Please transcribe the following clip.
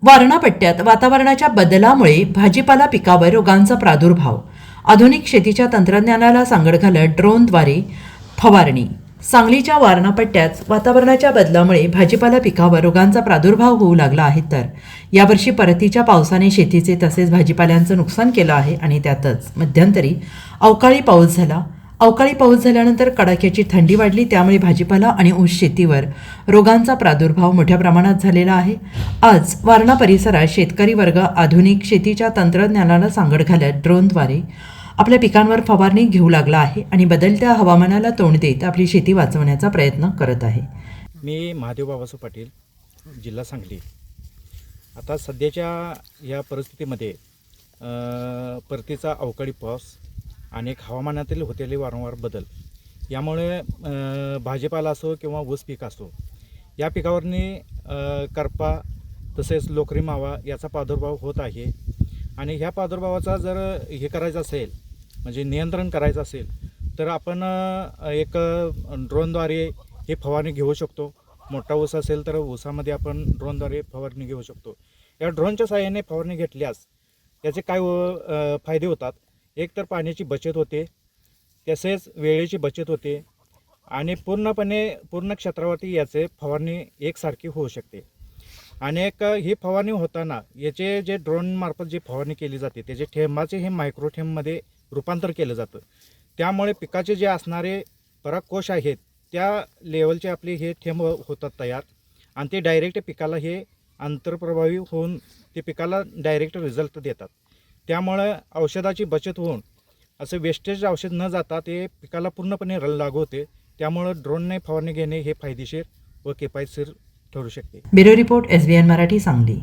वारणा पट्ट्यात वातावरणाच्या बदलामुळे भाजीपाला पिकावर रोगांचा प्रादुर्भाव. आधुनिक शेतीच्या तंत्रज्ञानाला सांगड घालत ड्रोनद्वारे फवारणी. सांगलीच्या वारणा पट्ट्यात वातावरणाच्या बदलामुळे भाजीपाला पिकावर रोगांचा प्रादुर्भाव होऊ लागला आहे. तर यावर्षी परतीच्या पावसाने शेतीचे तसेच भाजीपाल्यांचं नुकसान केलं आहे आणि त्यातच मध्यंतरी अवकाळी पाऊस झाला. अवकाळी पाऊस झाल्यानंतर कडाक्याची थंडी वाढली, त्यामुळे भाजीपाला आणि ऊस शेतीवर रोगांचा प्रादुर्भाव मोठ्या प्रमाणात झालेला आहे. आज वारणा परिसरात शेतकरी वर्ग आधुनिक शेतीच्या तंत्रज्ञानाला सांगड घालत ड्रोनद्वारे आपल्या पिकांवर फवारणी घेऊ लागला आहे आणि बदलत्या हवामानाला तोंड देत आपली शेती वाचवण्याचा प्रयत्न करत आहे. मी महादेव बाबासाहेब पाटील, जिल्हा सांगली. आता सध्याच्या या परिस्थितीमध्ये परतीचा अवकाळी पाऊस आणि हवामानातील होतेले वारंवार बदल यामुळे भाजीपाला असो किंवा ऊस पीक असो या पिकावरनी करपा तसेच लोकरी मावा याचा प्रादुर्भाव होत आहे. आणि ह्या प्रादुर्भावाचा जर हे करायचं असेल म्हणजे नियंत्रण करायचं असेल तर आपण एक ड्रोनद्वारे हे फवारणी घेऊ शकतो. मोठा ऊस असेल तर ऊसामध्ये आपण ड्रोनद्वारे फवारणी घेऊ शकतो. या ड्रोनच्या सहाय्याने फवारणी घेतल्यास याचे काय फायदे होतात. एक तर पाण्याची बचत होते, तसेच वेळेची बचत होते आणि पूर्ण क्षेत्रावरती याचे फवारणी एकसारखी होऊ शकते. आणि एक ही फवारणी होताना याचे जे ड्रोनमार्फत जी फवारणी केली जाते त्याचे थेंबाचे हे मायक्रो थेंबमध्ये रूपांतर केलं जातं. त्यामुळे पिकाचे जे असणारे परागकोश आहेत त्या लेवलचे आपले हे थेंब होतात तयार आणि ते डायरेक्ट पिकाला हे आंतरप्रभावी होऊन ते पिकाला डायरेक्ट रिझल्ट देतात. त्यामुळे औषधाची बचत होऊन असं वेस्टेज औषध न जाता ते पिकाला पूर्णपणे लागू होते. त्यामुळं ड्रोनने फवारणी घेणे हे फायदेशीर व किफायतशीर ठरू शकते. Bureau report SBN Marathi, Sangli.